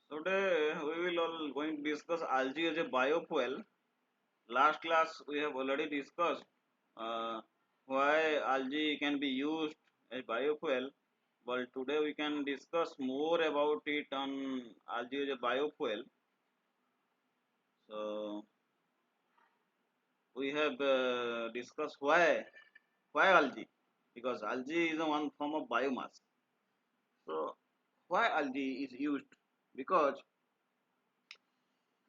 Today we will all going to discuss algae as a biofuel. Last class we have already discussed uh, why algae can be used as biofuel. But today we can discuss more about it on algae as a biofuel. So we have discussed why algae, because algae is a one form of biomass. So why algae is used? Because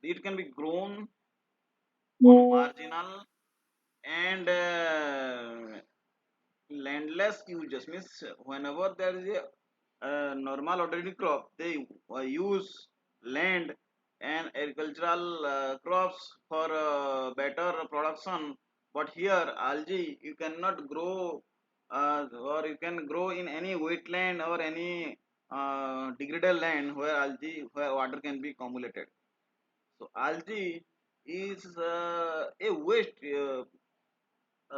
it can be grown on marginal and landless uses, means whenever there is a normal ordinary crop, they use land and agricultural crops for better production. But here algae you cannot grow, or you can grow in any wetland or any degraded land where algae, where water can be accumulated. So algae is a waste,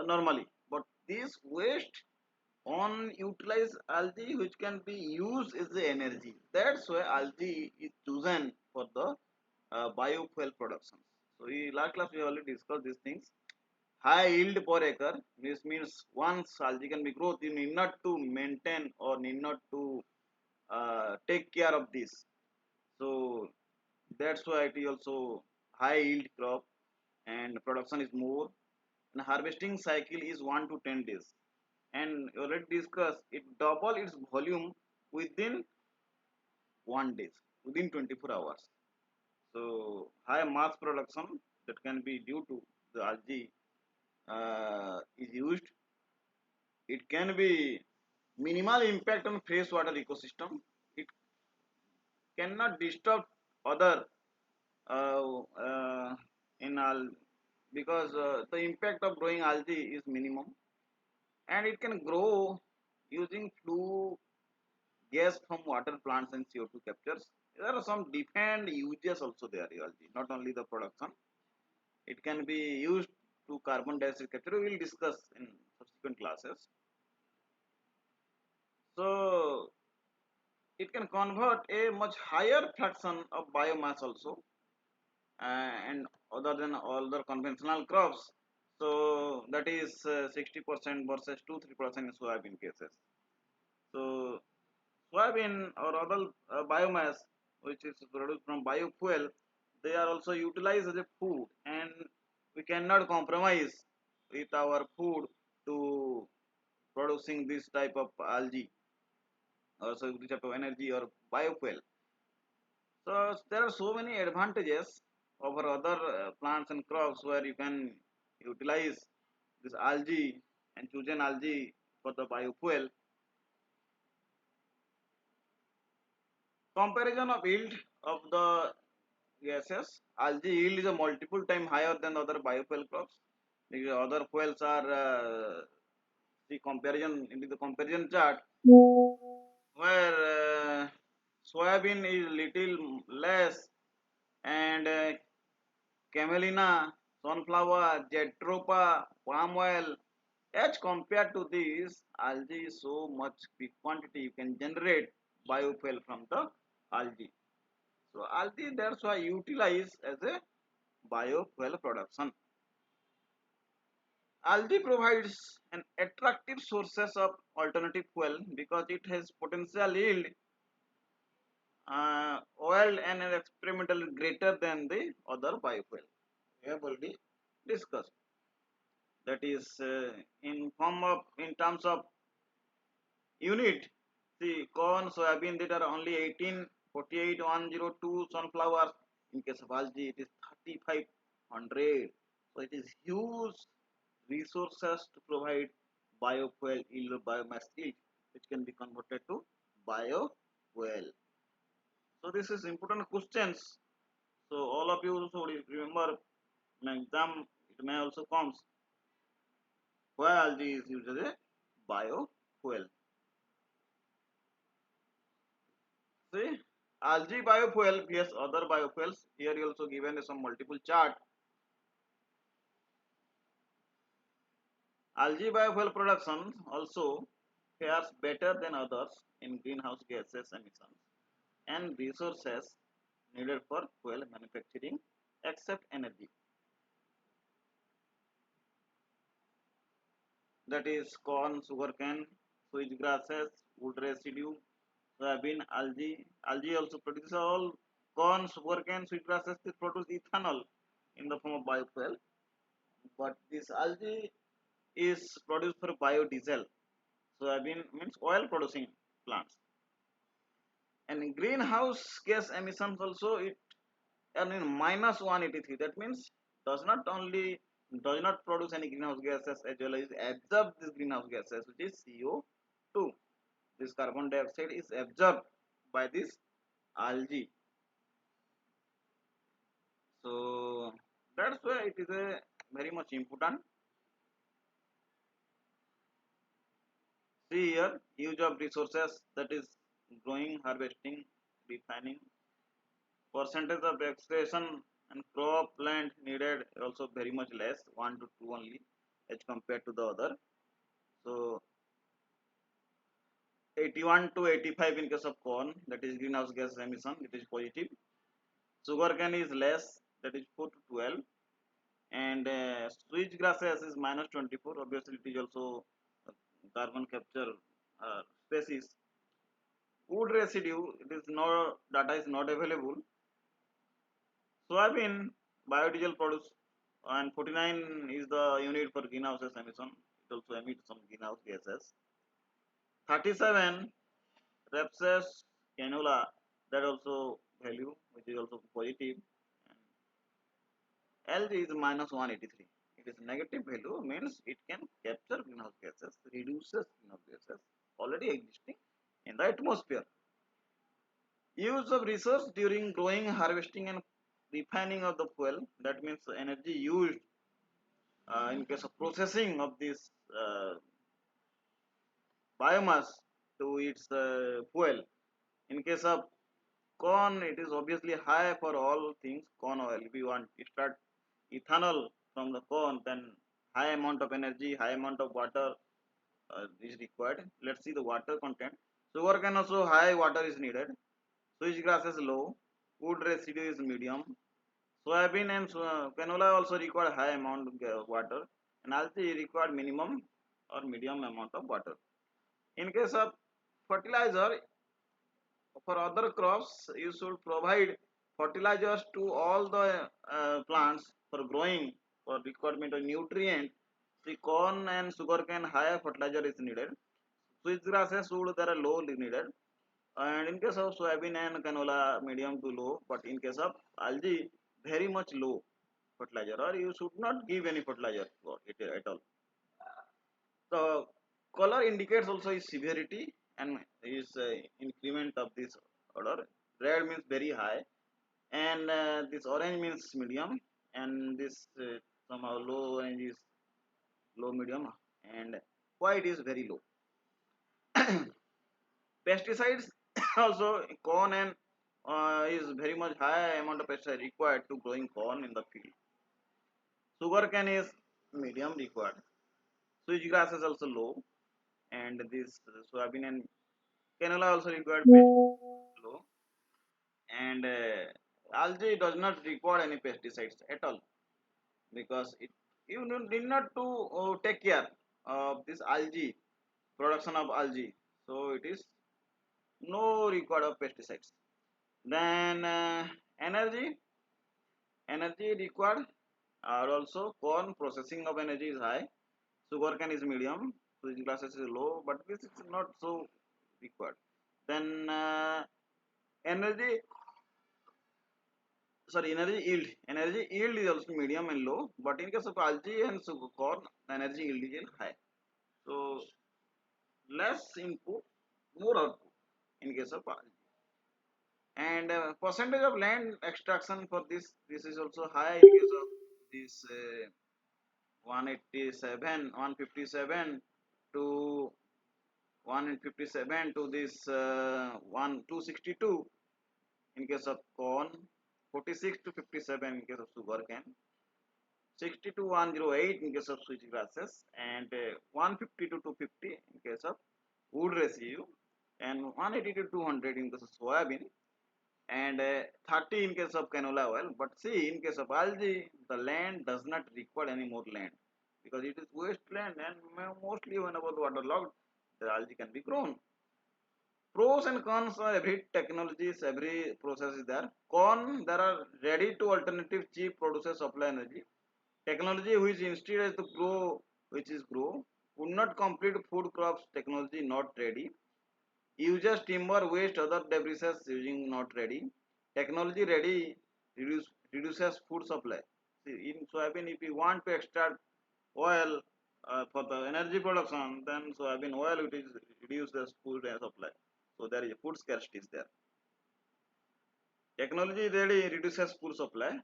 normally, but this waste unutilized algae which can be used as the energy. That's why algae is chosen for the biofuel production. So we last class we already discussed these things. High yield per acre, this means once algae can be growth, you need not to maintain or need not to take care of this. So that's why it is also high yield crop, and production is more, and harvesting cycle is 1 to 10 days, and already discussed it double its volume within 1 day, within 24 hours. So high mass production that can be due to the algae is used. It can be minimal impact on freshwater ecosystem. It cannot disturb other uh, uh, in all, because the impact of growing algae is minimum, and it can grow using flue gas from water plants and CO2 captures. There are some different uses also there, algae, not only the production. It can be used to carbon dioxide capture. We will discuss in subsequent classes. So it can convert a much higher fraction of biomass also, and other than all the conventional crops. So that is 60% versus 2-3% in soybean cases. So soybean or other biomass which is produced from biofuel, they are also utilized as a food, and we cannot compromise with our food to producing this type of algae, or so this type of energy or biofuel. So there are so many advantages over other plants and crops where you can utilize this algae and choose an algae for the biofuel. Comparison of yield of the gases. Algae yield is a multiple time higher than other biofuel crops. The other fuels are the comparison into the comparison chart, where soybean is little less, and camelina, sunflower, jatropha, palm oil. As compared to this, algae is so much big quantity you can generate biofuel from the algae. So algae that's why utilized as a biofuel production. Algae provides an attractive sources of alternative fuel because it has potential yield, oil and an experimental greater than the other biofuel. We have already discussed. That is in form of, in terms of unit. See, corn, soybean that are only 18, 48, 102, sunflowers. In case of algae, it is 3500. So it is huge resources to provide biofuel yield or biomass yield, which can be converted to biofuel. So this is important questions. So all of you should remember, in exam it may also comes why algae is used as a biofuel. See, algae biofuel vs other biofuels. Here you also given some multiple chart. Algae biofuel production also fares better than others in greenhouse gases emissions and resources. needed for fuel manufacturing except energy. That is corn, sugarcane, switch grasses, wood residue, soybean, algae. Algae also produces all corn, sugarcane, switch grasses. They produce ethanol in the form of biofuel. But this algae is produced for biodiesel. Soybean means oil producing plants. And greenhouse gas emissions also it and in minus 183. That means does not only does not produce any greenhouse gases as well as absorb these greenhouse gases, which is CO2. This carbon dioxide is absorbed by this algae. So that's why it is a very much important. See here, use of resources, that is growing, harvesting, refining, percentage of extraction and crop land needed also very much less, 1 to 2 only as compared to the other. So 81 to 85 in case of corn, that is greenhouse gas emission, it is positive. Sugarcane is less, that is 4 to 12, and switch grasses is minus 24. Obviously it is also carbon capture species. Wood residue, it is no data is not available. Soybean biodiesel produce and 49 is the unit for greenhouse gas emission. It also emits some greenhouse gases. 37 rapeseed canola, that also value which is also positive. And LG is minus 183. It is negative value means it can capture greenhouse gases, reduces greenhouse gases already existing in the atmosphere. Use of resource during growing, harvesting, and refining of the fuel. That means energy used in case of processing of this biomass to its fuel. In case of corn, it is obviously high for all things. Corn oil. If you want to start ethanol from the corn, then high amount of energy, high amount of water is required. Let's see the water content. Sugar can also high water is needed. Switch grass is low. Wood residue is medium. Soybean and canola also require high amount of water, and algae require minimum or medium amount of water. In case of fertilizer, for other crops, you should provide fertilizers to all the plants for growing for requirement of nutrient. See, corn and sugarcane higher fertilizer is needed. Switch grasses would there are low needed. And in case of soybean and canola, medium to low. But in case of algae, very much low fertilizer, or you should not give any fertilizer for it at all. The color indicates also its severity and is increment of this order. Red means very high, and this orange means medium, and this somehow low orange is low medium, and white is very low. Pesticides also corn and is very much high amount of pesticide required to growing corn in the field. Sugarcane is medium required. Switch grass is also low, and this soybean and canola also required low, and algae does not require any pesticides at all because it you need not to take care of this algae production of algae, so it is no required of pesticides. Then energy required are also corn processing of energy is high, sugarcane is medium, switch grasses is low, but this is not so required. Then energy energy yield is also medium and low, but in case of algae and corn energy yield is high, so less input more output in case of algae. And percentage of land extraction for this is also high in case of this 187 157 to 157 to this 1 262 in case of corn, 46 to 57 in case of sugarcane, 60 to 108 in case of switch grasses, and 150 to 250 in case of wood residue, and 180 to 200 in case of soybean, and 30 in case of canola oil. But see, in case of algae, the land does not require any more land because it is wasteland, and mostly whenever the water logged, the algae can be grown. Pros and cons of every technologies, every process is there. Con, there are ready to alternative cheap produces supply energy. Technology which instead is to grow, which is grow, would not complete food crops. Technology not ready. Uses timber waste, other debris using not ready. Technology ready, reduces food supply. See, in soybean, if you want to extract oil for the energy production, then soybean oil it is reduces food supply. So there is a food scarcity is there. Technology ready reduces food supply.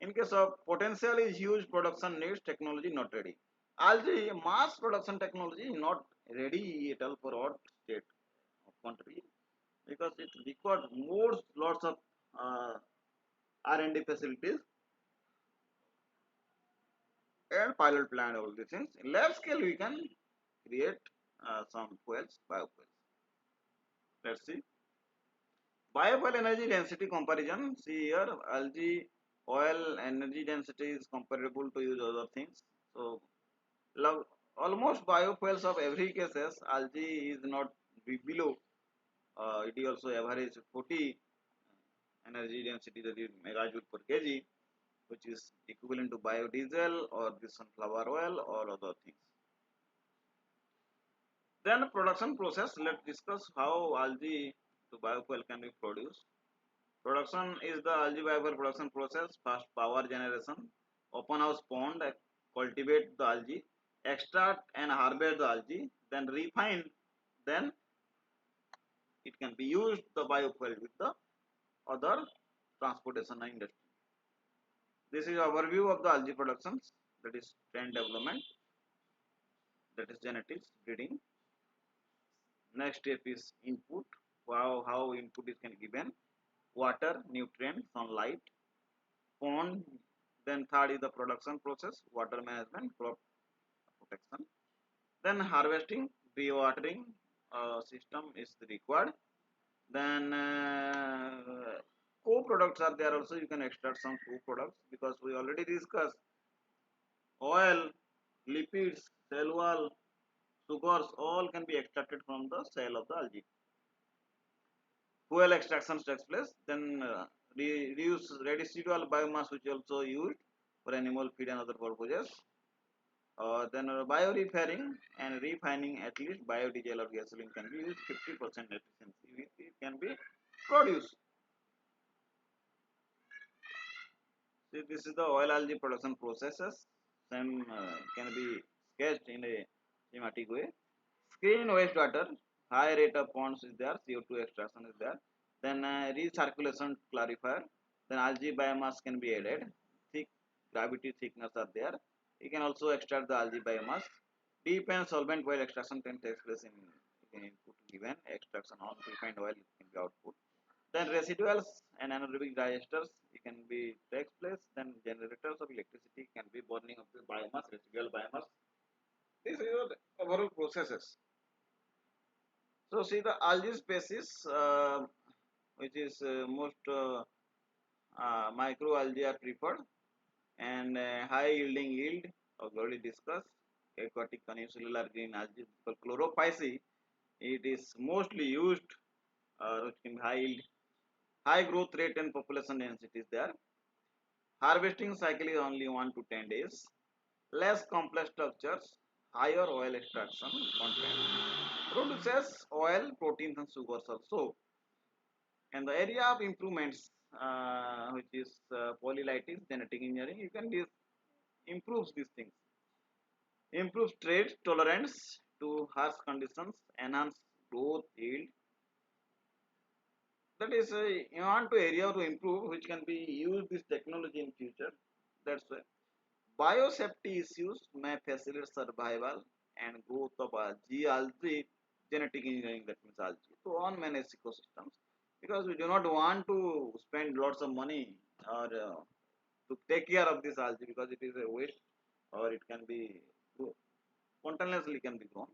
In case of potential is huge, production needs, technology not ready. Algae mass production technology not ready at all for our state of country because it requires more lots of uh, R&D facilities and pilot plant, all these things. In lab scale we can create some fuels, biofuels. Let's see. Biofuel energy density comparison. See here, algae oil energy density is comparable to use other things. So almost biofuels of every cases, algae is not below. It is also average 40 energy density, that is megajoule per kg, which is equivalent to biodiesel or the sunflower oil or other things. Then production process. Let's discuss how algae to biofuel can be produced. Production is the algae biofuel production process. First, power generation. Open house pond, cultivate the algae, extract and harvest the algae, then refine, then it can be used the biofuel with the other transportation industry. This is overview of the algae productions, that is trend development, that is genetics, breeding. Next step is input, how input is can given, water, nutrient, sunlight, pond. Then third is the production process, water management, crop protection. Then harvesting, dewatering system is required. Then co-products are there also. You can extract some co-products because we already discussed oil, lipids, cell wall, sugars, all can be extracted from the cell of the algae. Fuel extraction takes place. Then reuse residual biomass, which is also used for animal feed and other purposes. Then biorefining and refining, at least biodiesel or gasoline can be used 50% efficiency. It can be produced. See, this is the oil algae production processes. Some can be sketched in a schematic way. Screen wastewater, high rate of ponds is there, CO2 extraction is there. Then recirculation clarifier. Then algae biomass can be added. Thick gravity thickness are there. You can also extract the algae biomass. Deep and solvent oil extraction can take place in input given. Extraction on refined oil can be output. Then residuals and anaerobic digesters it can be takes place. Then generators of electricity can be burning of the biomass, residual biomass. These are the overall processes. So see the algae species, which is most microalgae are preferred, and high yielding yield already discussed. Aquatic unicellular green algae called chlorophyceae. It is mostly used, which can be high yield, high growth rate and population density is there. Harvesting cycle is only 1 to 10 days. Less complex structures, higher oil extraction content. Produces oil, proteins and sugars also. And the area of improvements, which is polylysis, genetic engineering, you can improves these things. Improves trade tolerance to harsh conditions, enhance growth, yield. That is, you want to area to improve, which can be used this technology in future. That's why biosafety issues may facilitate survival and growth of algae, genetic engineering, that means algae, to on manage ecosystems, because we do not want to spend lots of money or to take care of this algae because it is a waste or it can be spontaneously can be grown.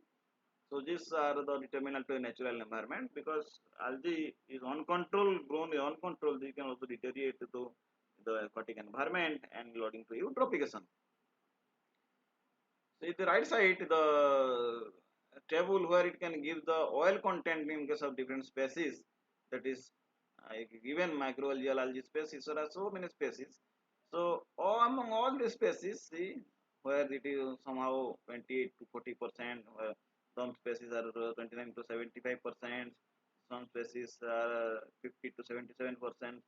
So these are the determinant to a natural environment because algae is uncontrolled, grown uncontrolled, they can also deteriorate to the aquatic environment and leading to eutrophication. So in the right side, the table where it can give the oil content in case of different species, that is given microalgae algae species. So there are so many species. So among all these species, see where it is somehow 28 to 40%, some species are 29 to 75%, some species are 50 to 77%.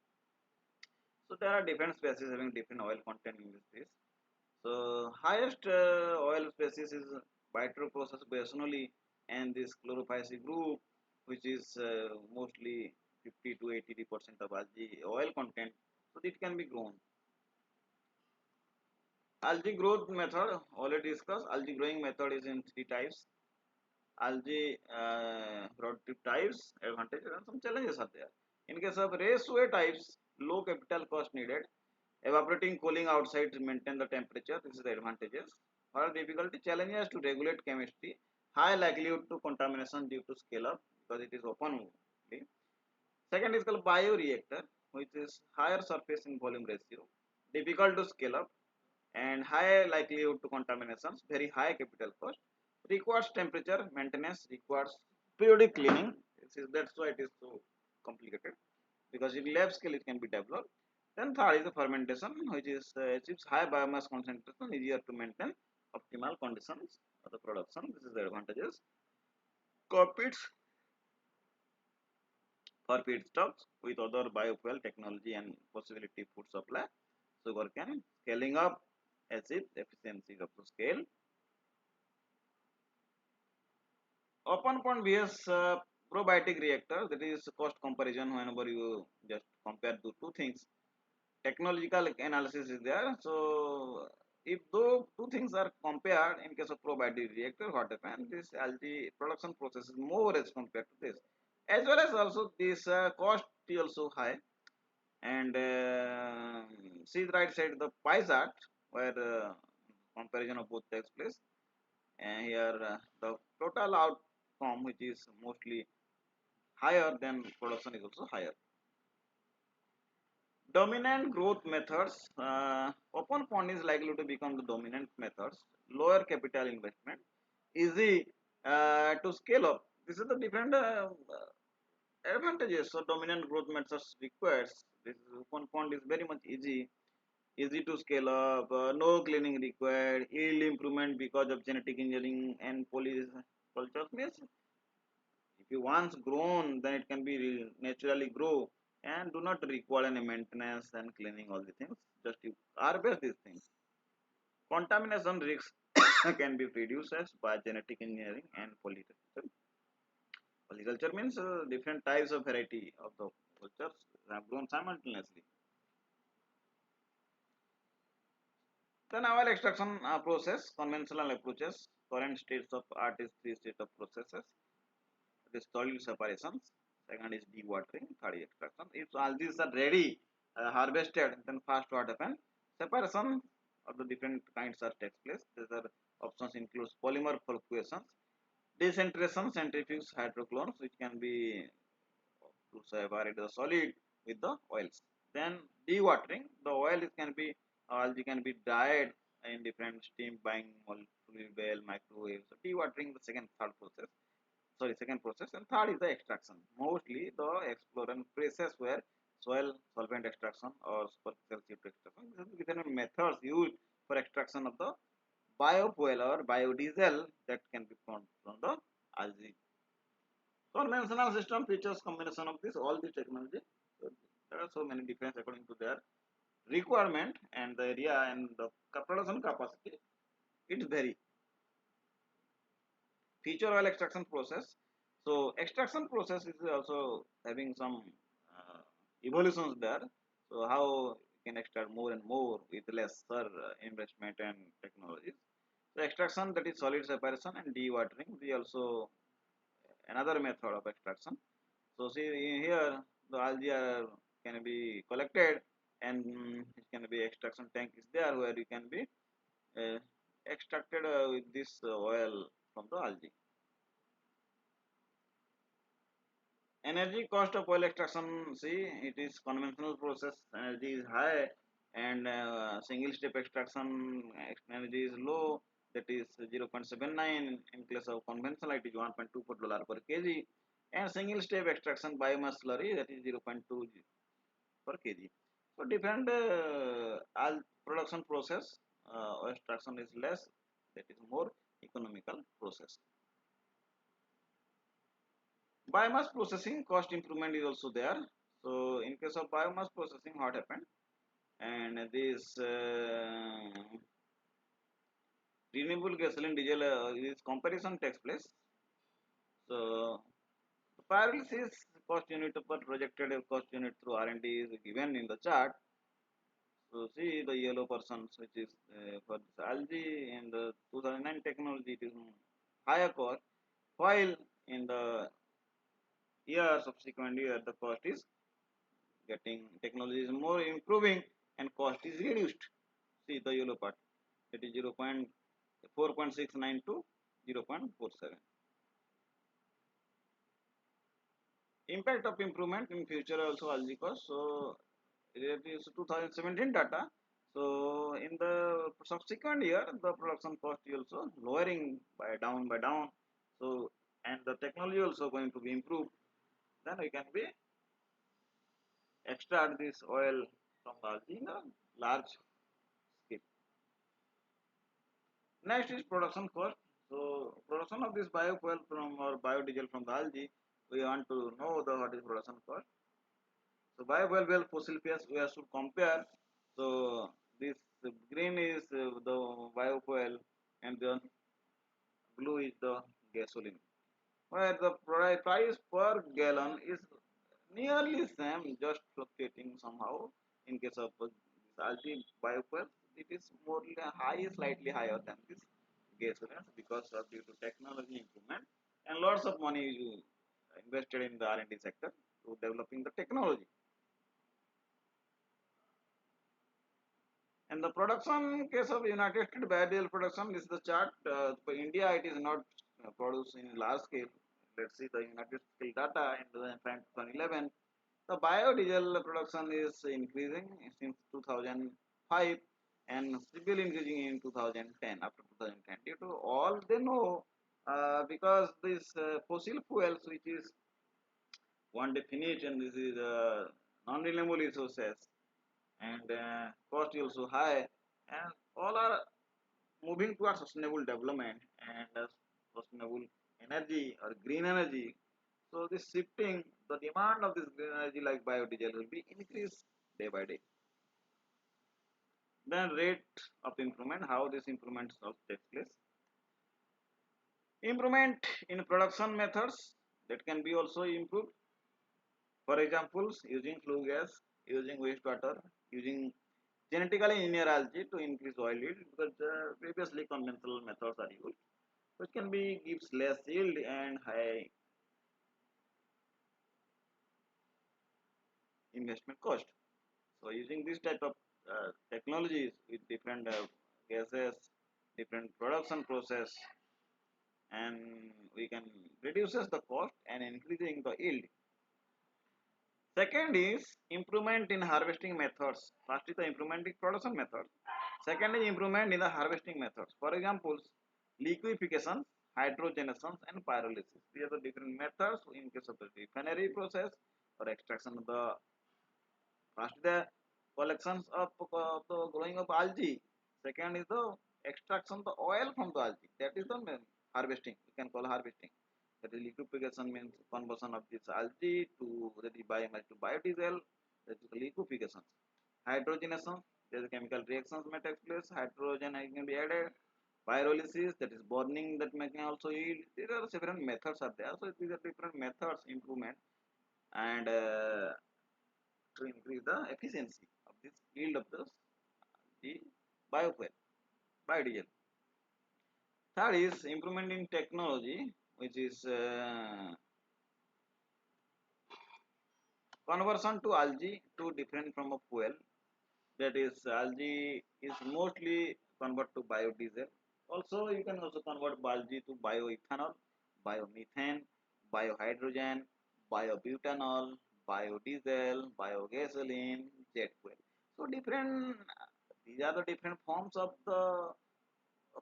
So there are different species having different oil content in this fish. So highest oil species is Bitroposus basinoli and this chlorophyceae group, which is mostly 50 to 80% of algae oil content. So it can be grown. Algae growth method already discussed. Algae growing method is in three types. Algae productive types, advantages and some challenges are there. In case of raceway types, low capital cost needed. Evaporating cooling outside to maintain the temperature. This is the advantages. For difficulty, challenges to regulate chemistry. High likelihood to contamination due to scale up because it is open. Second is called bioreactor, which is higher surface in volume ratio, difficult to scale up, and high likelihood to contaminations, very high capital cost, requires temperature maintenance, requires periodic cleaning. That's why it is so complicated because in lab scale it can be developed. Then third is the fermentation, which is achieves high biomass concentration, easier to maintain optimal conditions of the production. This is the advantages. Competes for feedstocks with other biofuel technology and possibility food supply. Sugarcane scaling up achieves efficiencies of the scale. Open pond vs probiotic reactor, that is cost comparison whenever you just compare the two things. Technological analysis is there. So if those two things are compared in case of probiotic reactor, what happens? This algae production process is more as compared to this. As well as also this cost is also high. And see the right side the pie chart where comparison of both takes place. And here the total outcome which is mostly higher than production is also higher. Dominant growth methods. Open pond is likely to become the dominant methods. Lower capital investment, easy to scale up. This is the different advantages. So dominant growth methods requires. This open pond is very much easy to scale up. No cleaning required. Yield improvement because of genetic engineering and polyculture. Means if you once grown, then it can be naturally grow and do not require any maintenance and cleaning all the things. Just you harvest these things. Contamination risks can be reduced as by genetic engineering and polyculture. Polyculture means different types of variety of the cultures have grown simultaneously. Then oil extraction process, conventional approaches, current states of art is three state of processes. It is solid separations, second is dewatering, third is extraction. If all these are ready, harvested, then first what happen? Separation of the different kinds of takes place. These are options includes polymer fluctuations, decentration, centrifuge, hydroclones, which can be to separate the solid with the oils. Then dewatering, the oil is can be algae can be dried in different steam, buying, fluid well, microwave. So dewatering the third process. Sorry, second process, and third is the extraction. Mostly the explorant process where soil solvent extraction or superficial CO2 extraction. These are different methods used for extraction of the biofuel or biodiesel that can be found from the algae. Conventional system features combination of this all the technology. So there are so many difference according to their requirement and the area and the production capacity. It vary. Feature oil extraction process. So extraction process is also having some evolutions there. So how you can extract more and more with lesser investment and technologies. So extraction, that is solid separation, and dewatering. We also another method of extraction. So see here the algae can be collected and it can be extraction tank is there where you can be uh, extracted with this oil from the algae. Energy cost of oil extraction, see, it is conventional process, energy is high, and single step extraction energy is low, that is 0.79. In case of conventional, it is $1.24 per kg, and single step extraction biomass slurry, that is 0.2 per kg. So different all production process, extraction is less, that is more economical process. Biomass processing cost improvement is also there. So in case of biomass processing, what happened? And this renewable gasoline diesel this comparison takes place. So pyrolysis cost unit per projected cost unit through R&D is given in the chart. So see the yellow persons, which is for this algae in the 2009 technology, it is higher cost, while in the year subsequent year the cost is getting, technology is more improving and cost is reduced. See the yellow part, it is 0.4.69 to 0.47. Impact of improvement in future also algae cost. So it is 2017 data. So in the subsequent year, the production cost is also lowering by down. So and the technology also going to be improved. Then we can be extract this oil from the algae in a large scale. Next is production cost. So production of this biofuel from or biodiesel from the algae, we want to know the what is production cost. So biofuel well fossil fuels we have to compare. So this green is the biofuel and the blue is the gasoline. Where the price per gallon is nearly same, just fluctuating somehow. In case of this algae biofuel, it is more high, slightly higher than this gasoline because of due to technology improvement and lots of money you invested in the R&D sector to developing the technology. And the production case of United States biodiesel production, this is the chart. For India, it is not produced in large scale. Let's see the United States data in 2011. The biodiesel production is increasing since 2005 and still increasing in 2010, after 2010. Due to all they know, because this fossil fuels, which is one definition, this is non-renewable resources, and cost is also high, and all are moving towards sustainable development and sustainable energy or green energy. So this shifting, the demand of this green energy like biodiesel will be increased day by day. Then rate of improvement, how this improvement also takes place. Improvement in production methods that can be also improved. For examples, using flue gas, using wastewater, using genetically engineered algae to increase oil yield, because previously conventional methods are used, which can be gives less yield and high investment cost. So using this type of technologies with different gases, different production process, and we can reduces the cost and increasing the yield. Second is improvement in harvesting methods. First is the improvement in production method. Second is improvement in the harvesting methods. For example, liquefaction, hydrogenation, and pyrolysis. These are the different methods in case of the refinery process or extraction of the, first the collections of the growing of algae. Second is the extraction of the oil from the algae. That is the main harvesting. We can call harvesting. That is liquefaction means conversion of this algae to the biomass to biodiesel. That is liquefaction. Hydrogenation, there is chemical reactions may take place. Hydrogen can be added. Pyrolysis, that is burning, that may can also yield. There are several methods are there. So these are different methods improvement and to increase the efficiency of this yield of the biofuel, biodiesel. Third is improvement in technology, which is conversion to algae to different from a fuel. That is algae is mostly convert to biodiesel. Also you can also convert algae to bioethanol, biomethane, biohydrogen, biobutanol, biodiesel, biogasoline, jet fuel. So different, these are the different forms of the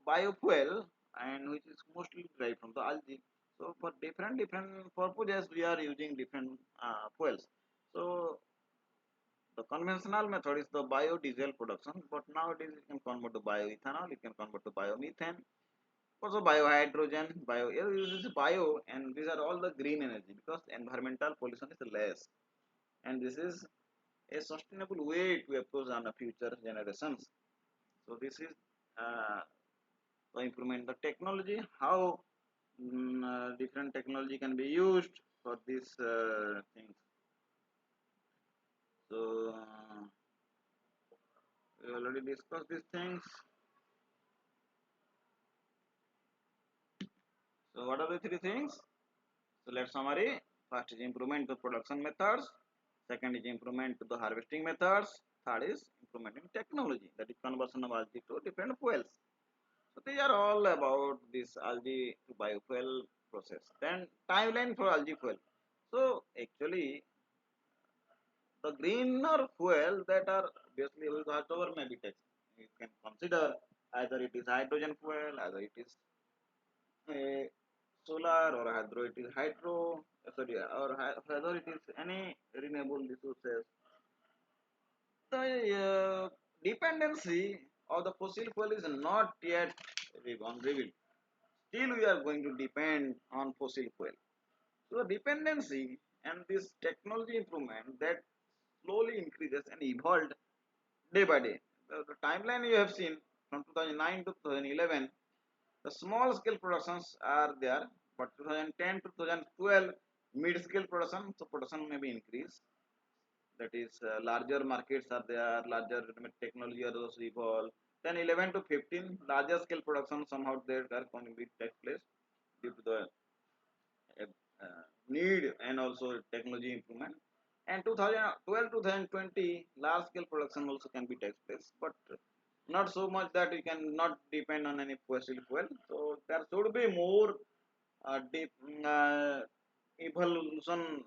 biofuel and which is mostly derived from the algae. So for different purposes we are using different fuels. So the conventional method is the biodiesel production, but nowadays you can convert to bioethanol, you can convert to biomethane, also biohydrogen, bio it uses bio, and these are all the green energy because environmental pollution is less, and this is a sustainable way to approach on the future generations. So this is uh, to implement the technology, how different technology can be used for these things. So we already discussed these things. So what are the three things? So let's summary. First is improvement to production methods. Second is improvement to the harvesting methods. Third is improvement in technology, that is conversion of algae to different fuels. So these are all about this algae to biofuel process. Then timeline for algae fuel. So actually the greener fuel that are obviously whatever may be text. You can consider either it is hydrogen fuel, either it is a solar, or either it is hydro, sorry, or whether it is any renewable resources. The dependency of the fossil fuel is not yet revealed. Still, we are going to depend on fossil fuel. So, the dependency and this technology improvement that slowly increases and evolved day by day. The timeline you have seen from 2009 to 2011, the small scale productions are there, but 2010 to 2012, mid scale production, so production may be increased. That is, larger markets are there, larger technology are also evolved. Then 11 to 15, larger scale production somehow there are going to be take place due to the need and also technology improvement. And 2012 to 2020, large scale production also can be takes place, but not so much that you can not depend on any fossil fuel. So there should be more deep evolution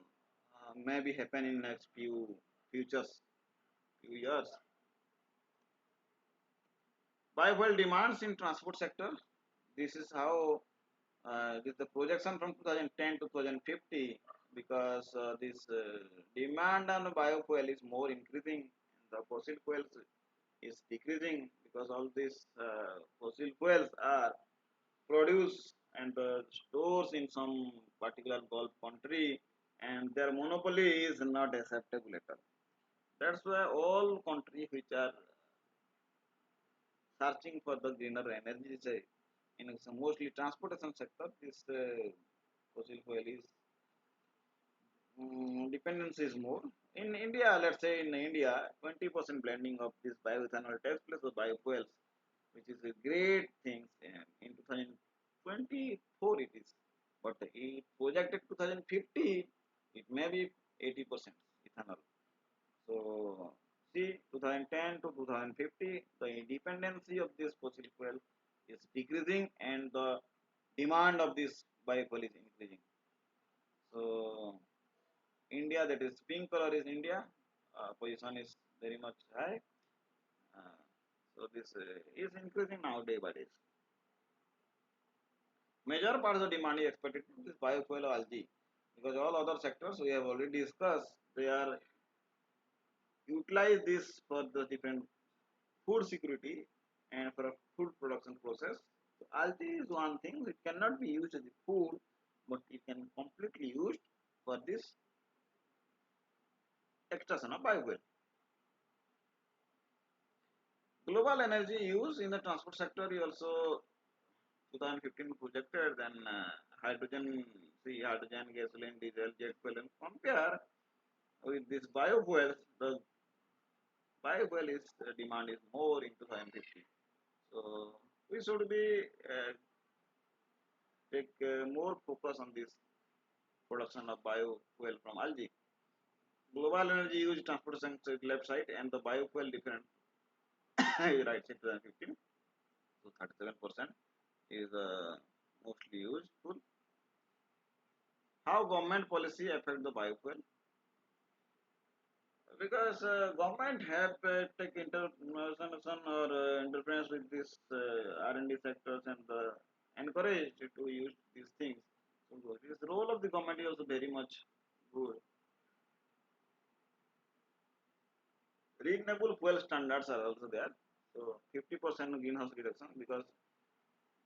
maybe happen in next few years. Biofuel demands in transport sector. This is how this is the projection from 2010 to 2050 because this demand on biofuel is more increasing. The fossil fuels is decreasing because all these fossil fuels are produced and stores in some particular Gulf country, and their monopoly is not acceptable at all. That's why all countries which are searching for the greener energy in some mostly transportation sector, this fossil fuel is dependency is more. In India, let's say in India, 20% blending of this bioethanol takes place with biofuels, which is a great thing. In 2024 it is, but it projected 2050, it may be 80% ethanol. So see, 2010 to 2050, the dependency of this fossil fuel is decreasing and the demand of this biofuel is increasing. So India, that is pink color is India, position is very much high. Uh, so this is increasing now day by day. Major part of the demand is expected to this biofuel or algae because all other sectors we have already discussed, they are utilize this for the different food security and for a food production process. So algae is one thing, it cannot be used as a food, but it can completely used for this extraction of biofuel. Global energy use in the transport sector is also 2015 projected, then hydrogen, see hydrogen, gasoline, diesel, jet fuel, and compare with this biofuels, the biofuel is demand is more in 2050. So we should be take more focus on this production of biofuel from algae. Global energy use transportation left side and the biofuel different right side 2015. So 37% is mostly useful. How government policy affect the biofuel? Because government have take intervention or interference with this R&D sectors and encourage to use these things. So this role of the government is also very much good. Renewable fuel standards are also there. So 50% greenhouse reduction because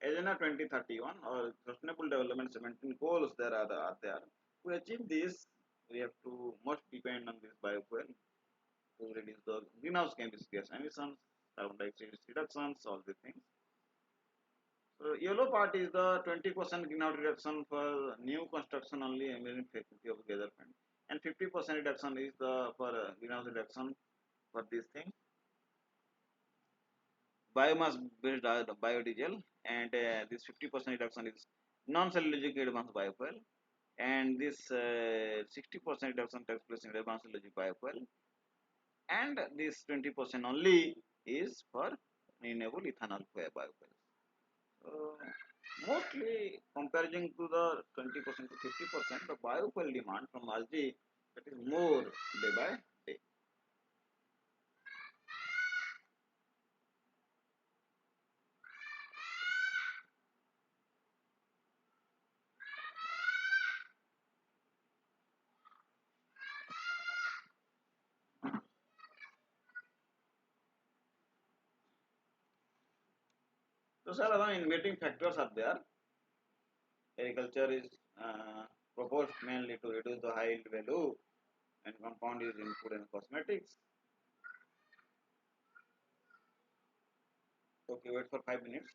Agenda 2031 or Sustainable Development 17 goals are there. To achieve this, we have to much depend on this biofuel to reduce the greenhouse gas emissions, carbon dioxide reductions, all the things. So yellow part is the 20% greenhouse reduction for new construction only emitting facility of gather fund, and 50% reduction is the for greenhouse reduction for these things. Biomass based biodiesel, and this 50% reduction is non-cellulosic advanced biofuel, and this 60% reduction takes place in advanced cellulosic biofuel, and this 20% only is for renewable ethanol biofuel. So mostly comparing to the 20% to 50%, the biofuel demand from algae that is more day by day. So sir, other innovating factors are there. Agriculture is proposed mainly to reduce the high yield value and compound is in food and cosmetics. Okay, wait for 5 minutes.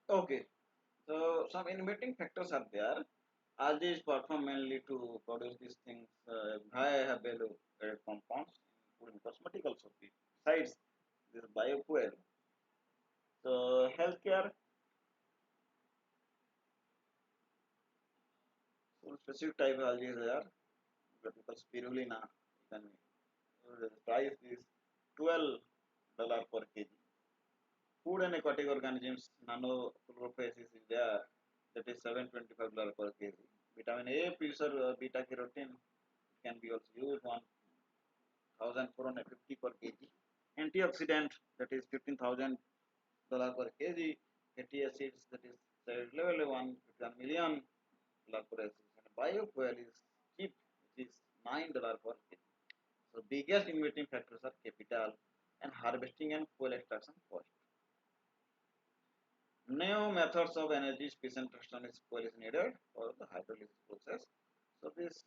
Okay, so some innovating factors are there. Algae is performed mainly to produce these things, high value added compounds, including cosmetic also. Besides, this biofuel. So healthcare, so specific type of algae is there. Because spirulina, you can the price is $12 per kg. Food and aquatic organisms, nanoprophasis is there, that is $725 per kg. Vitamin A, preserve beta carotene can be also used 1,450 per kg. Antioxidant, that is $15,000 per kg. Fatty acids, that is level 1 million per kg. And biofuel is cheap, which is $9 per kg. So biggest innovating factors are capital and harvesting and fuel extraction cost. New methods of energy efficient extraction is fuel is needed for the hydrolysis process. So this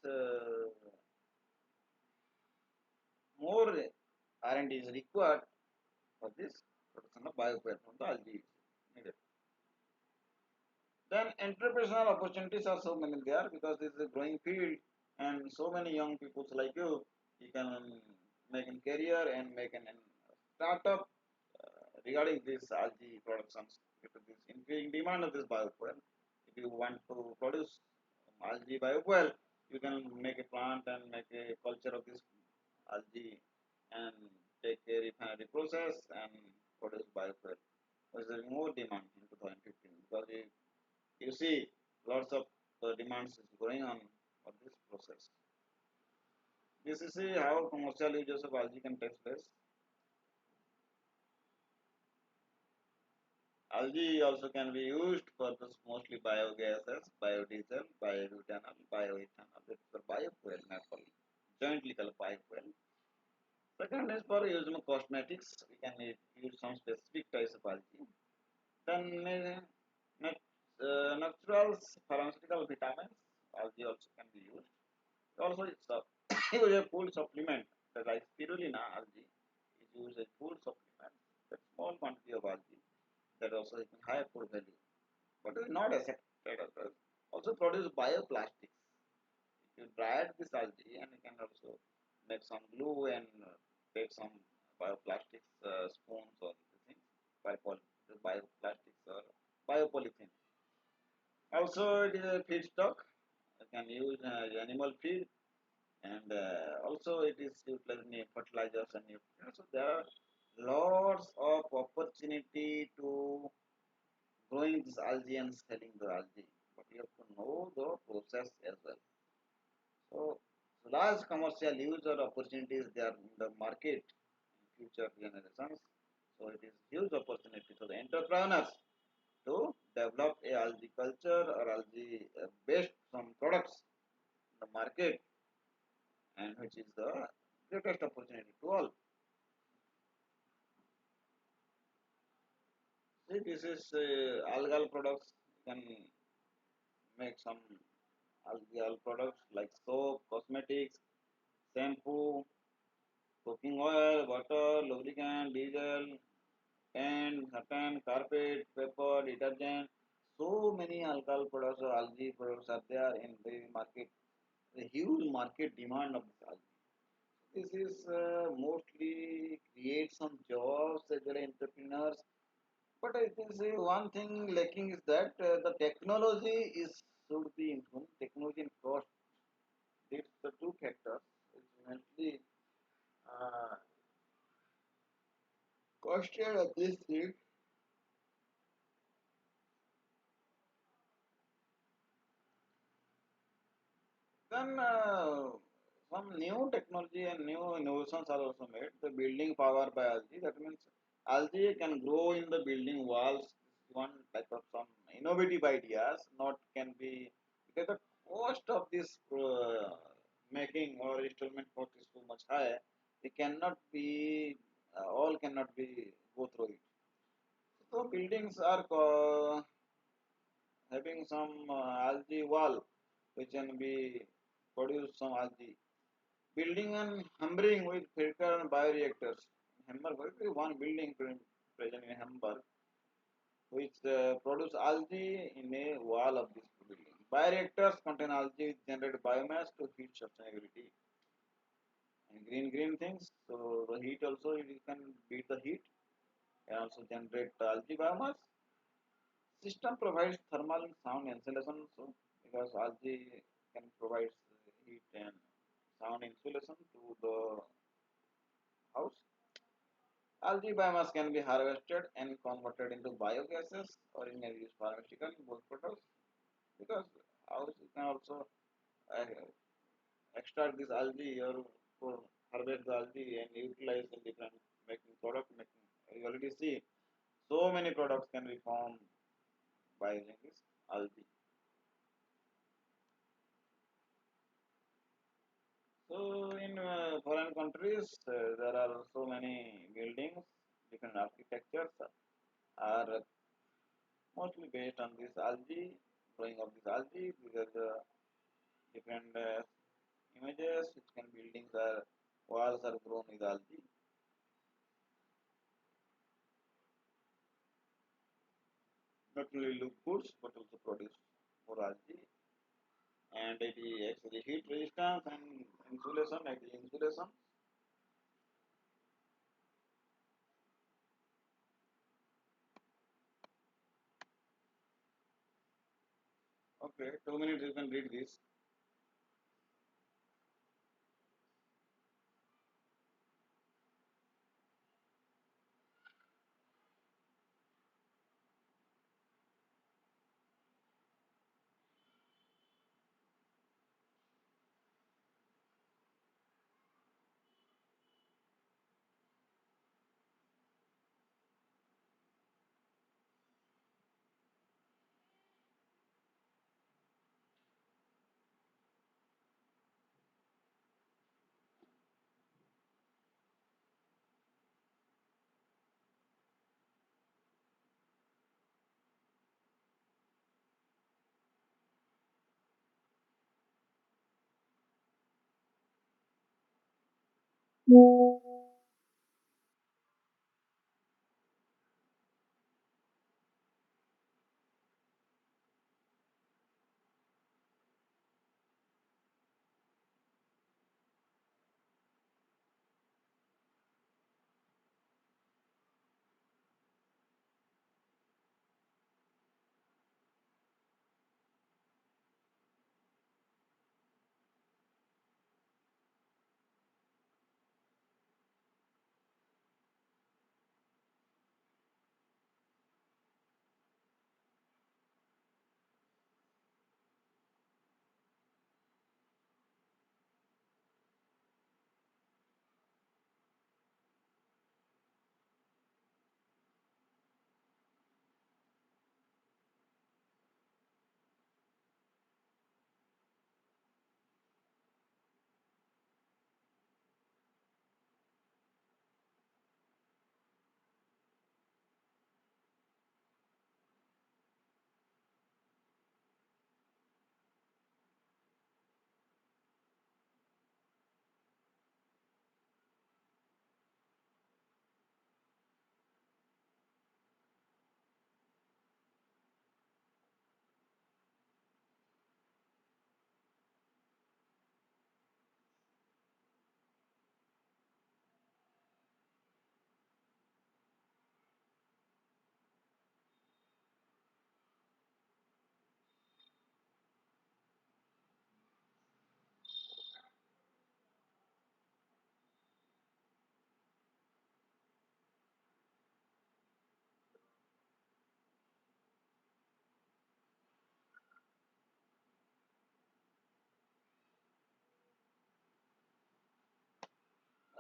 more R&D is required for this production of biofuel from the algae needed. Then entrepreneurial opportunities are so many there because this is a growing field and so many young people like you can make a career and make an startup regarding this algae productions due to this increasing demand of this biofuel. If you want to produce algae biofuel, you can make a plant and make a culture of this algae and take a refinery process and produce biofuel. There is more demand in 2015 because you see lots of demands is going on for this process. This is how commercial uses of algae can take place. Algae also can be used for this mostly biogases, biodiesel, bioethanol, bioethanol, that is for biofuel naturally, jointly called biofuel. Second is for use of cosmetics. We can use some specific types of algae. Then natural pharmaceutical vitamins, algae also can be used. Also, it's a, use a food supplement like spirulina algae is used as food supplement. That small quantity of algae that also has high food value, but is not accepted as well. Also produce bioplastics. If you dry this algae and you can also make some glue and take some bioplastics spoons or things, bioplastics or biopolythene. Also, it is a feedstock. You can use animal feed and also it is utilized in fertilizers and nutrients. So there are lots of opportunity to growing this algae and selling the algae, but you have to know the process as well. So, large commercial use or opportunities there in the market in future generations. So it is huge opportunity to the entrepreneurs to develop a algae culture or algae based some products in the market, and which is the greatest opportunity to all. See, this is algal products. You can make some algal products like soap, cosmetics, shampoo, cooking oil, water, lubricant, diesel, paint, satin, carpet, paper, detergent. So many algal products or algae products are there in the market. A huge market demand of this algae. This is mostly create some jobs as well as entrepreneurs. But I think say one thing lacking is that the technology is should be improved. Technology and cost. These the two factors. It's mostly uh, costed of this thing. Then some new technology and new innovations are also made. The building power by algae. That means algae can grow in the building walls. This is one type of some innovative ideas. Not can be because the cost of this making or installment cost is too much high. It cannot be all cannot be go through it. So buildings are having some algae wall which can be produce some algae. Building and Hamburg with filter and bioreactors. Hamburg, one building present in Hamburg which produce algae in a wall of this building. Bioreactors contain algae which generate biomass to heat sustainability. and green things. So the heat also you can beat the heat and also generate algae biomass. System provides thermal and sound insulation also because algae can provide heat and sound insulation to the house. Algae biomass can be harvested and converted into biogases or in a use pharmaceutical both products because house you can also uh, extract this algae or harvest the algae and utilize in different making product making. You already see so many products can be formed by using this algae. So in foreign countries, there are so many buildings, different architectures are mostly based on this algae, growing of this algae. These are the different images which can buildings are walls are grown with algae. Not only look good but also produce more algae, and it is actually heat resistance and insulation. It is insulation. Okay, 2 minutes you can read this.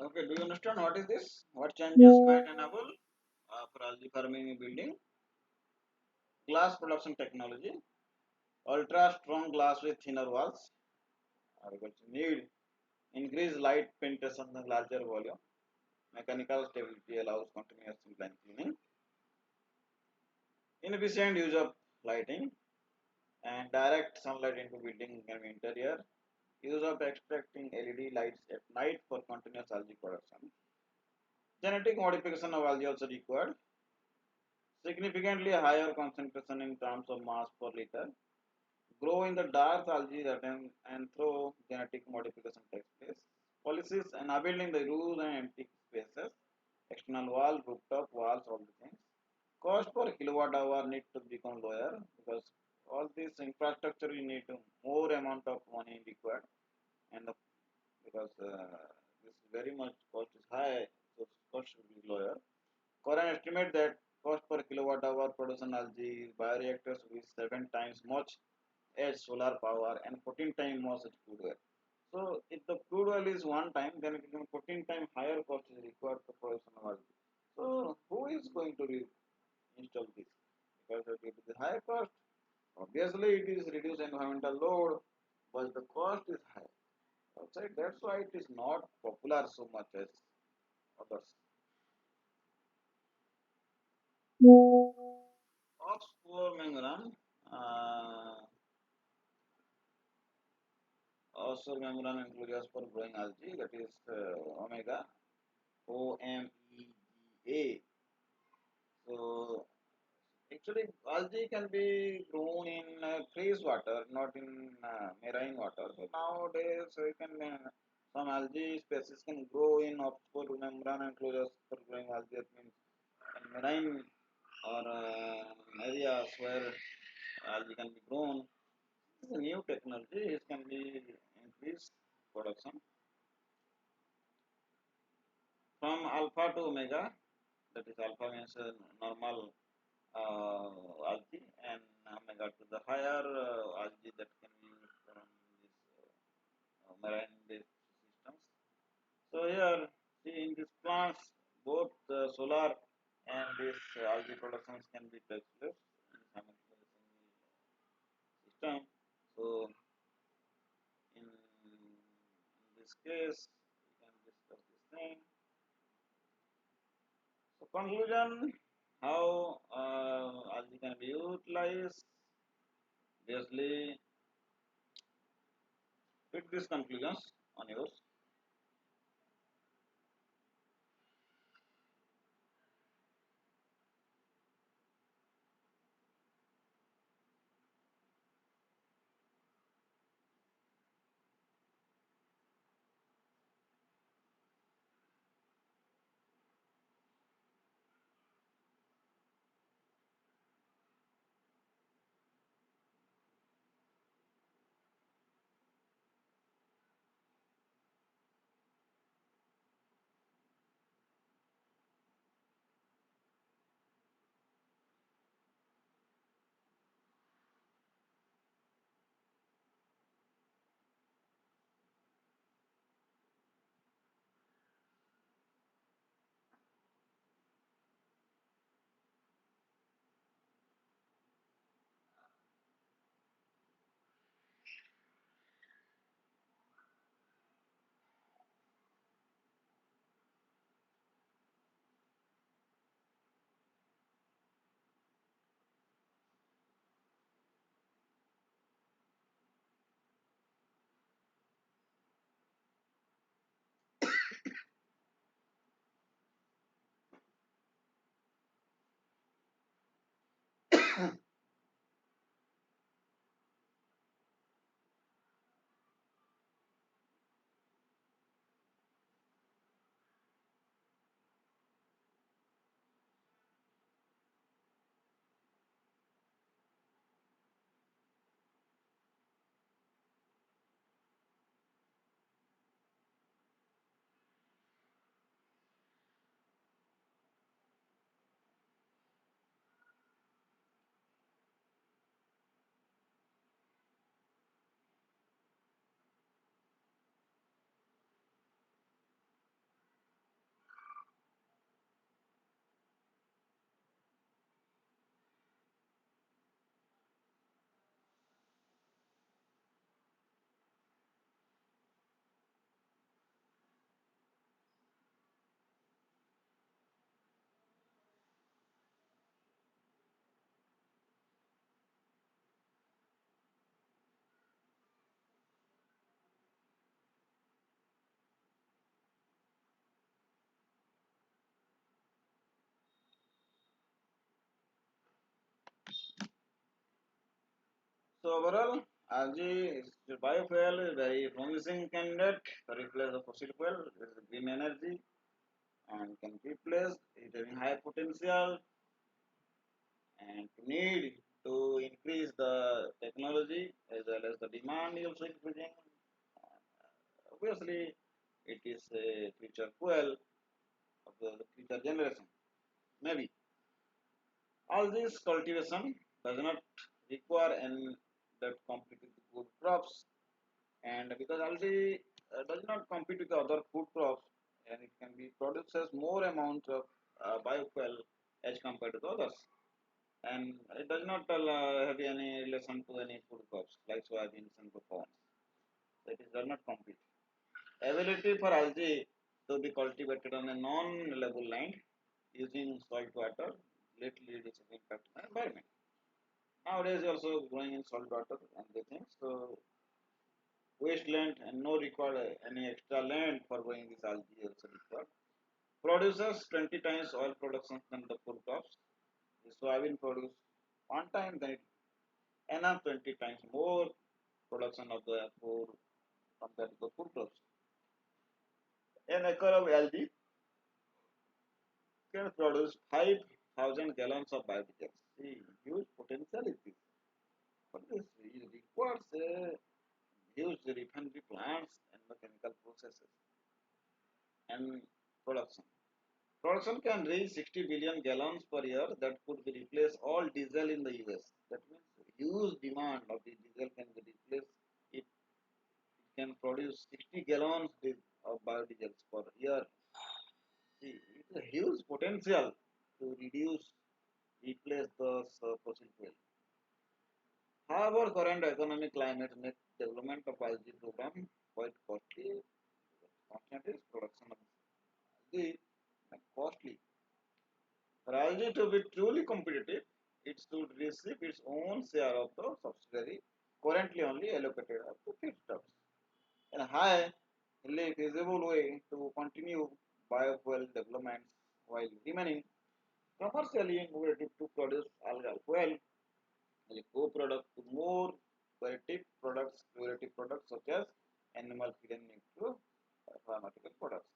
Okay, do you understand what is this? What changes might enable for algae farming building? Glass production technology, ultra strong glass with thinner walls. Agriculture need increased light penetration and larger volume. Mechanical stability allows continuous line cleaning. Inefficient use of lighting and direct sunlight into building and interior. Use of extracting LED lights at night for continuous algae production. Genetic modification of algae also required. Significantly higher concentration in terms of mass per liter. Grow in the dark algae that and through genetic modification takes place. policies enabling the use and empty spaces, external wall, rooftop walls, all the things. Cost per kilowatt hour need to become lower because all this infrastructure you need more amount of money required, and because this very much cost is high, so cost should be lower. Current estimate that cost per kilowatt hour production algae bioreactors will be 7 times much as solar power and 14 times more as crude oil. So if the crude oil is one time, then it becomes 14 times higher cost is required for production of algae. So who is going to install this? Because due to the higher cost, obviously it is reduce environmental load, but the cost is high. Outside, that's why it is not popular so much as others. Oxford membrane, uh, Oxford membrane includes for growing algae, that is omega, OMEGA. So actually, algae can be grown in fresh water, not in marine water. So nowadays, you can some algae species can grow in Oxford membrane enclosures for growing algae. That means in marine or areas where algae can be grown. This is a new technology. It can be increased production from alpha to omega. That is alpha means normal algae and omega to the higher algae that can be used from this marine based systems. So here see in these plants both solar and this algae productions can be take place in simultaneous system. So in this case we can discuss this thing. So conclusion, how algae can be utilized. Obviously, with these conclusions on yours. So overall, Algae is a biofuel, is a very promising candidate to replace the fossil fuel. It is green energy and can be replaced. It having high potential and need to increase the technology as well as the demand also increasing. Obviously, it is a future fuel of the future generation. Maybe all this cultivation does not require any that compete with food crops, and because algae does not compete with other food crops, and it can be produces more amount of biofuel as compared to the others, and it does not have any relation to any food crops like soybeans and corn. So it does not compete. Ability for algae to be cultivated on a non-level land using salt water greatly reduces impact on the environment. Nowadays also growing in salt water and the things, so wasteland and no required any extra land for growing this algae also required. Produces 20 times oil production than the food crops. The soybean produce one time then it enough 20 times more production of the food compared to the food crops. An acre of algae can produce 5,000 gallons of biodiesel. See, huge potential is this. But this requires huge refinery plants and the chemical processes and production. Production can reach 60 billion gallons per year that could be replace all diesel in the US. That means huge demand of the diesel can be replaced if it can produce 60 gallons of biodiesel per year. See, it's a huge potential to replace the fossil fuel. However, current economic climate makes development of algae program quite costly. Constantly production of algae and costly. For algae to be truly competitive, it should receive its own share of the subsidy currently only allocated up to feedstuffs. In a highly feasible way to continue biofuel development while remaining commercially innovative to produce algal fuel as a co-product to more derivative products such as animal feed and pharmaceutical products.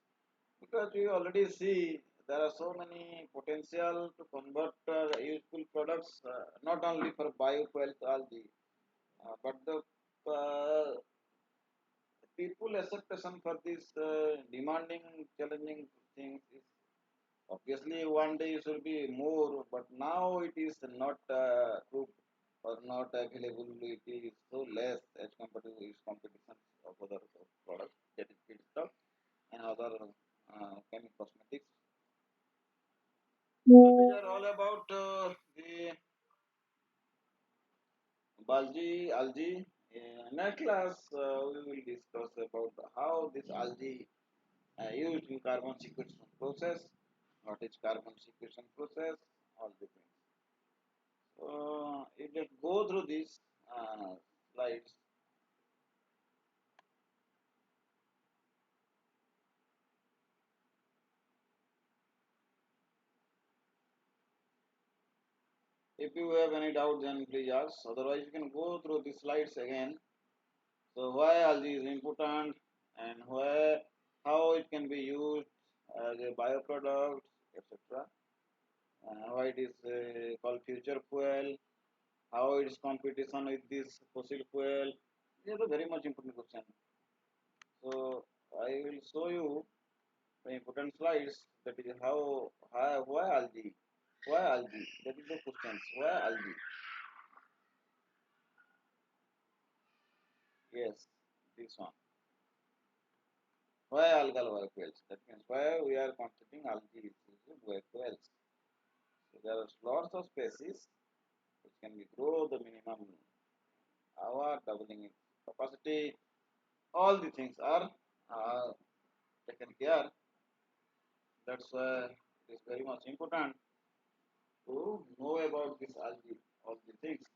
Because we already see there are so many potential to convert useful products not only for biofuel algae, but the uh, people acceptation for this demanding, challenging things is obviously one day it should be more, but now it is not proved or not available. It is so less as compared to its competition of other products that is feedstock and other chemical cosmetics. So these are all about the algae. In next class, we will discuss about how this algae used in carbon sequestration process, what is carbon sequestration process, all the things. So you just go through these slides. If you have any doubt, then please ask. Otherwise, you can go through these slides again. So why algae is important and why how it can be used as a bioproduct, etc. Why it is called future fuel, how it is competition with this fossil fuel. These are very much important question. So I will show you the important slides. That is why algae, why algae. That is the question. Why algae? Yes, this one. Why algal biofuels? That means why we are considering algae is biofuels. So there are lots of species which can be grow the minimum hour, doubling its capacity. All the things are uh, taken care. That's why it is very much important to know about this algae, all the things.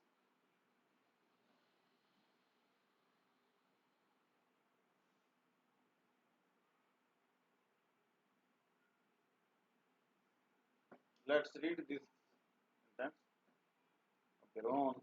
Let's read this sentence of their own.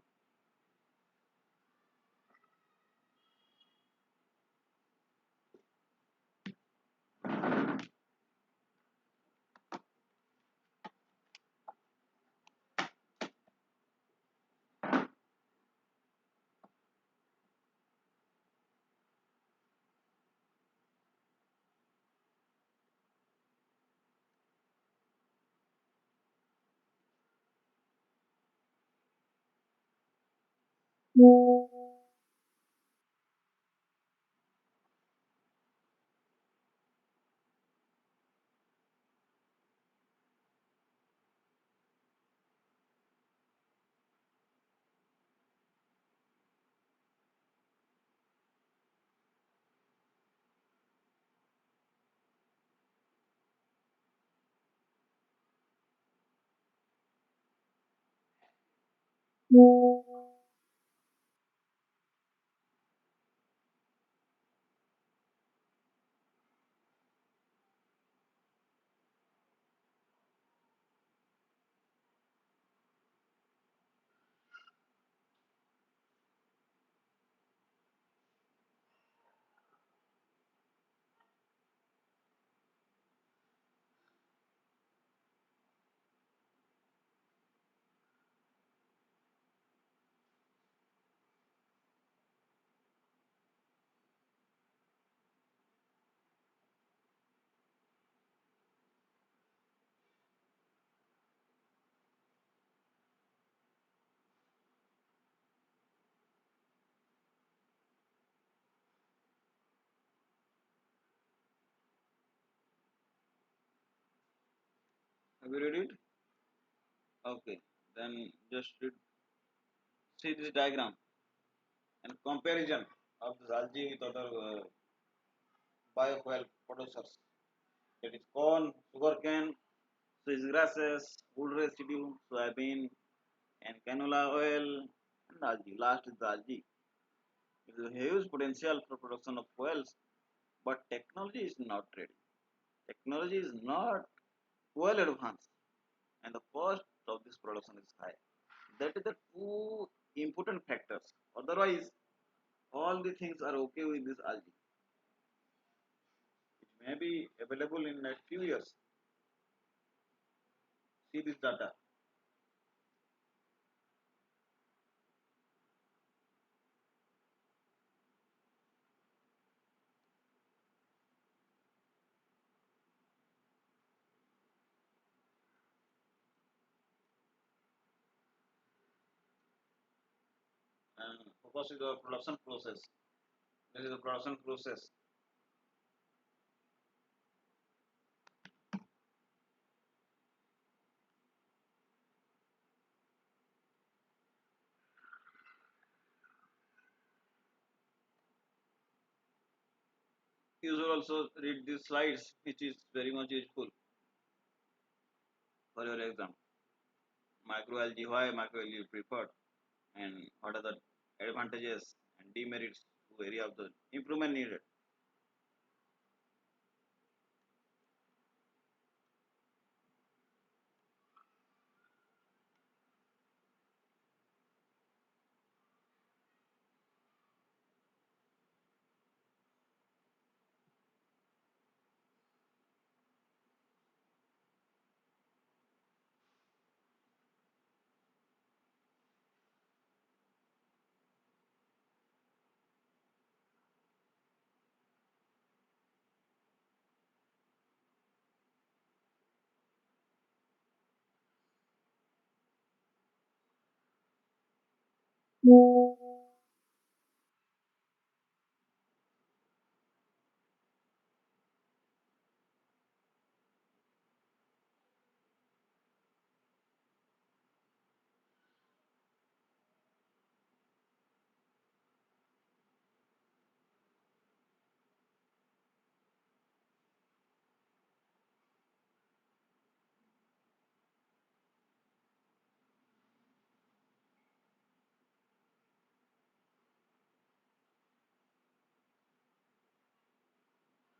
Have you read it? Okay. Then just see this diagram and comparison of this algae with other biofuel producers. That is corn, sugarcane, switch grasses, wood residue, soybean, and canola oil, and algae. Last is the algae. It is a huge potential for production of fuels, but technology is not ready. Technology is not well advanced, and the cost of this production is high. That is the two important factors. Otherwise, all the things are okay with this algae. It may be available in next few years. See this data. And focus is the production process. This is the production process. You should also read these slides, which is very much useful for your exam. Microalgae, why microalgae preferred, and what are the advantages and demerits to area of the improvement needed.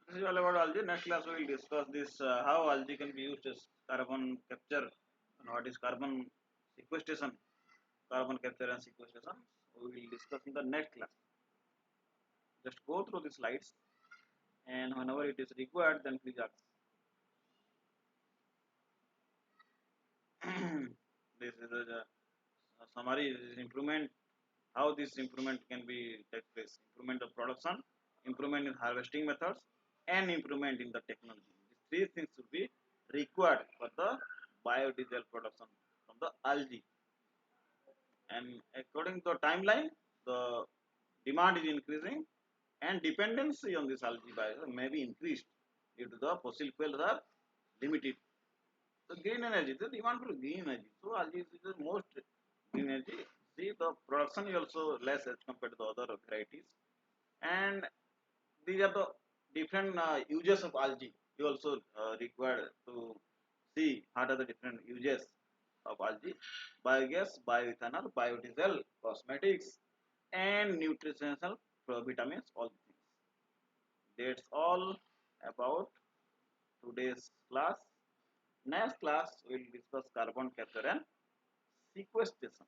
This is all about algae. Next class we will discuss this how algae can be used as carbon capture and what is carbon sequestration, carbon capture and sequestration. We will discuss in the next class. Just go through the slides and whenever it is required, then please ask. This is a summary. This is improvement. How this improvement can be take place? Improvement of production, improvement in harvesting methods, and improvement in the technology. These three things should be required for the biodiesel production from the algae. And according to the timeline, the demand is increasing and dependency on this algae bio may be increased due to the fossil fuels are limited. The green energy, the demand for green energy. So algae is the most green energy. See, the production is also less as compared to the other varieties. And these are the different uses of algae. We also require to see what are the different uses of algae: biogas, bioethanol, biodiesel, cosmetics, and nutritional vitamins. All things. That's all about today's class. Next class, we'll discuss carbon capture and sequestration.